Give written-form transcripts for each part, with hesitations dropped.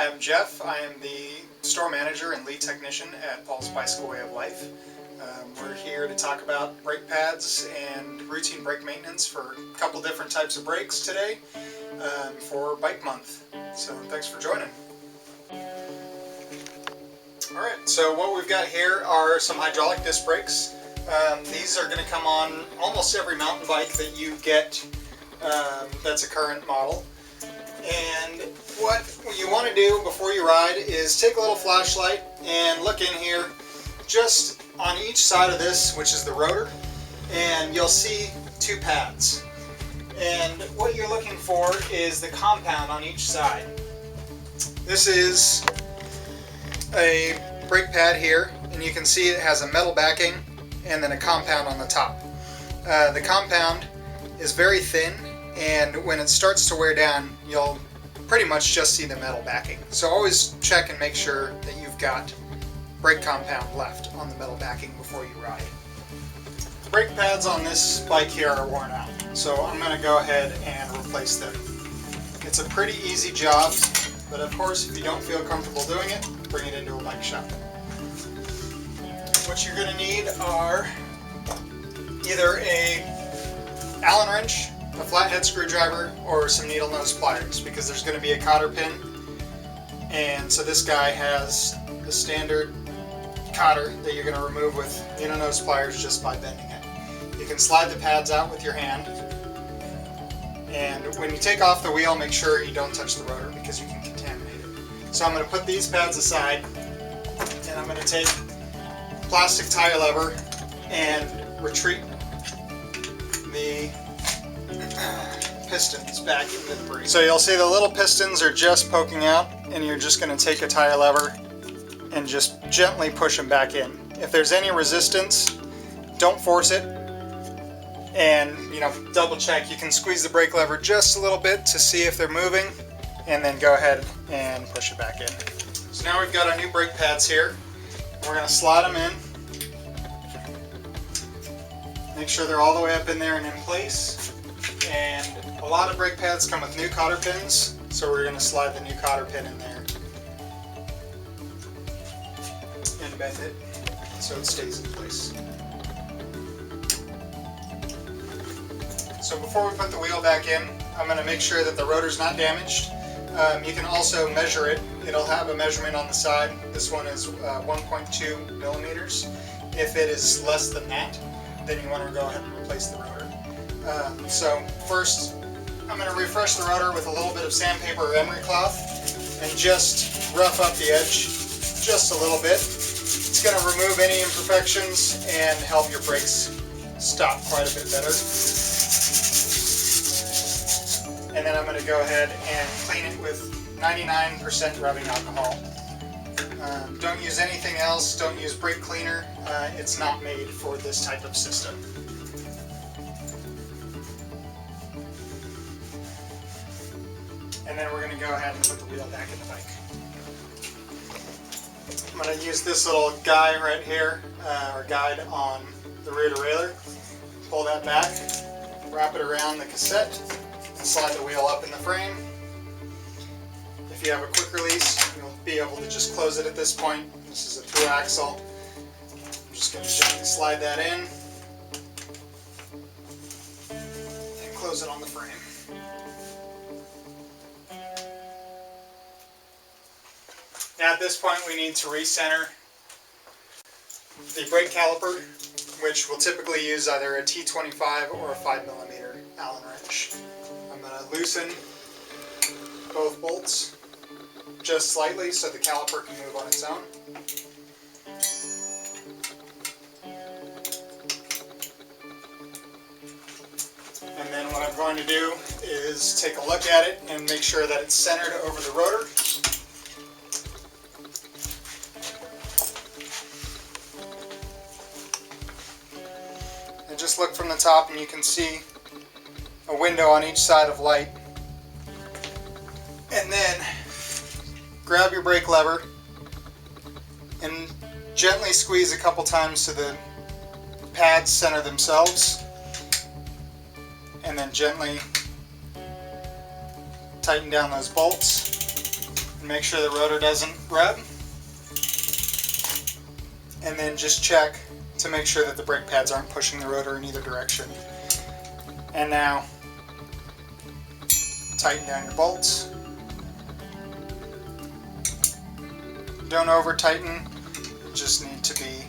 I'm Jeff. I am the store manager and lead technician at Paul's Bicycle Way of Life. We're here to talk about brake pads and routine brake maintenance for a couple different types of brakes today for Bike Month. So thanks for joining. Alright, so what we've got here are some hydraulic disc brakes. These are going to come on almost every mountain bike that you get that's a current model. And what you want to do before you ride is take a little flashlight and look in here just on each side of this, which is the rotor, and you'll see two pads. And what you're looking for is the compound on each side. This is a brake pad here, and you can see it has a metal backing and then a compound on the top. The compound is very thin, and when it starts to wear down, you'll pretty much just see the metal backing. So always check and make sure that you've got brake compound left on the metal backing before you ride. The brake pads on this bike here are worn out, so I'm going to go ahead and replace them. It's a pretty easy job, but of course if you don't feel comfortable doing it, bring it into a bike shop. What you're going to need are either a Allen wrench, a flathead screwdriver, or some needle nose pliers, because there's going to be a cotter pin, and so this guy has the standard cotter that you're going to remove with needle nose pliers just by bending it. You can slide the pads out with your hand, and when you take off the wheel, make sure you don't touch the rotor because you can contaminate it. So I'm going to put these pads aside, and I'm going to take a plastic tire lever and retreat the pistons back into the brake. So you'll see the little pistons are just poking out, and you're just going to take a tire lever and just gently push them back in. If there's any resistance, don't force it, and double check. You can squeeze the brake lever just a little bit to see if they're moving, and then go ahead and push it back in. So now we've got our new brake pads here. We're going to slide them in. Make sure they're all the way up in there and in place. And a lot of brake pads come with new cotter pins, so we're going to slide the new cotter pin in there and bend it so it stays in place. So before we put the wheel back in, I'm going to make sure that the rotor's not damaged. You can also measure it. It'll have a measurement on the side. This one is 1.2 millimeters. If it is less than that, then you want to go ahead and replace the rotor. So first, I'm going to refresh the rotor with a little bit of sandpaper or emery cloth and just rough up the edge just a little bit. It's going to remove any imperfections and help your brakes stop quite a bit better. And then I'm going to go ahead and clean it with 99% rubbing alcohol. Don't use anything else. Don't use brake cleaner. It's not made for this type of system. And then we're going to go ahead and put the wheel back in the bike. I'm going to use this little guy right here, or guide on the rear derailleur. Pull that back, wrap it around the cassette, and slide the wheel up in the frame. If you have a quick release, you'll be able to just close it at this point. This is a through axle. I'm just going to gently slide that in and close it on the frame. Now at this point we need to recenter the brake caliper, which will typically use either a T25 or a 5mm Allen wrench. I'm going to loosen both bolts just slightly so the caliper can move on its own. And then what I'm going to do is take a look at it and make sure that it's centered over the rotor. And just look from the top and you can see a window on each side of light. And then grab your brake lever and gently squeeze a couple times so the pads center themselves, and then gently tighten down those bolts. and make sure the rotor doesn't rub. And then just check to make sure that the brake pads aren't pushing the rotor in either direction. And now, tighten down your bolts. Don't over tighten, you just need to be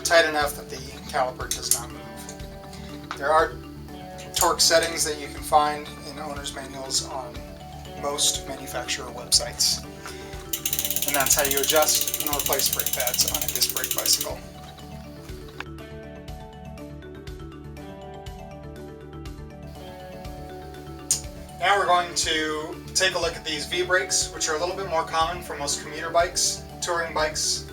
tight enough that the caliper does not move. There are torque settings that you can find in owner's manuals on most manufacturer websites. And that's how you adjust and replace brake pads on a disc brake bicycle. Now we're going to take a look at these V-brakes, which are a little bit more common for most commuter bikes, touring bikes,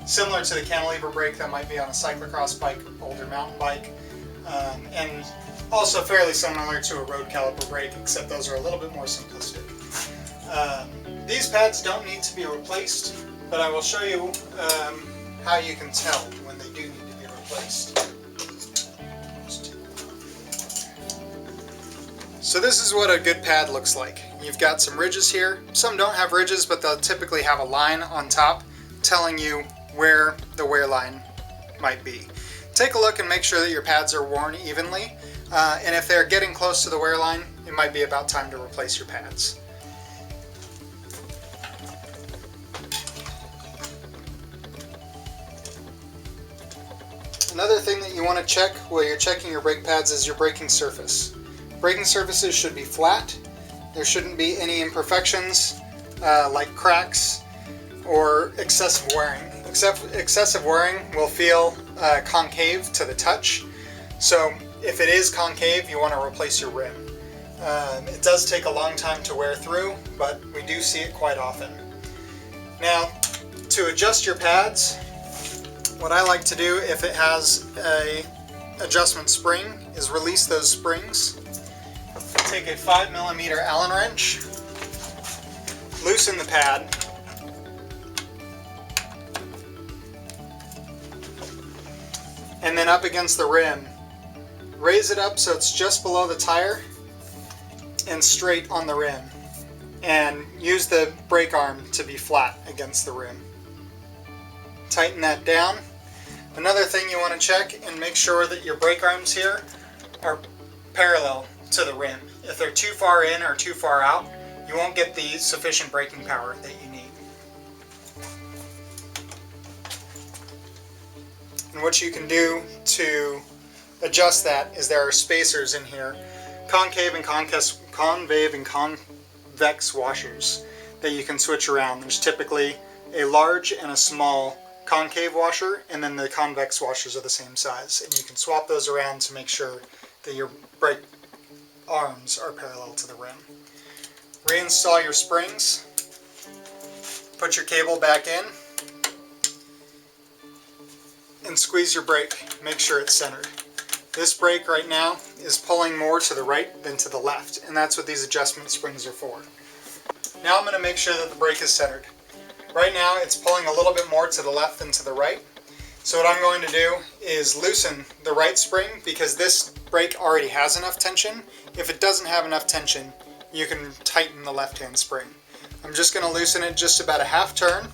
similar to the cantilever brake that might be on a cyclocross bike, older mountain bike, and also fairly similar to a road caliper brake, except those are a little bit more simplistic. These pads don't need to be replaced, but I will show you how you can tell when they do need to be replaced. So this is what a good pad looks like. You've got some ridges here. Some don't have ridges, but they'll typically have a line on top telling you where the wear line might be. Take a look and make sure that your pads are worn evenly, and if they're getting close to the wear line, it might be about time to replace your pads. Another thing that you want to check while you're checking your brake pads is your braking surface. Braking surfaces should be flat. There shouldn't be any imperfections like cracks or excessive wearing. Excessive wearing will feel concave to the touch. So if it is concave, you want to replace your rim. It does take a long time to wear through, but we do see it quite often. Now, to adjust your pads, what I like to do if it has a adjustment spring is release those springs. Take a 5mm Allen wrench, loosen the pad, and then up against the rim. Raise it up so it's just below the tire and straight on the rim. And use the brake arm to be flat against the rim. Tighten that down. Another thing you want to check and make sure that your brake arms here are parallel to the rim. If they're too far in or too far out, you won't get the sufficient braking power that you need. And what you can do to adjust that is there are spacers in here, concave and convex washers that you can switch around. There's typically a large and a small concave washer, and then the convex washers are the same size, and you can swap those around to make sure that your brake arms are parallel to the rim. Reinstall your springs, put your cable back in, and squeeze your brake. Make sure it's centered. This brake right now is pulling more to the right than to the left, and that's what these adjustment springs are for. Now I'm going to make sure that the brake is centered. Right now it's pulling a little bit more to the left than to the right. So what I'm going to do is loosen the right spring because this brake already has enough tension. If it doesn't have enough tension, you can tighten the left-hand spring. I'm just going to loosen it just about a half turn,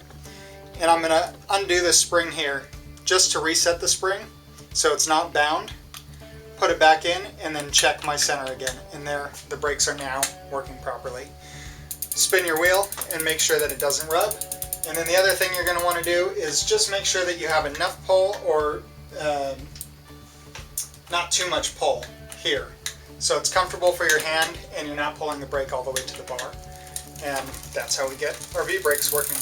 and I'm going to undo this spring here just to reset the spring so it's not bound. Put it back in and then check my center again, and there the brakes are now working properly. Spin your wheel and make sure that it doesn't rub. And then the other thing you're going to want to do is just make sure that you have enough pull or not too much pull here. So it's comfortable for your hand and you're not pulling the brake all the way to the bar. And that's how we get our V-brakes working.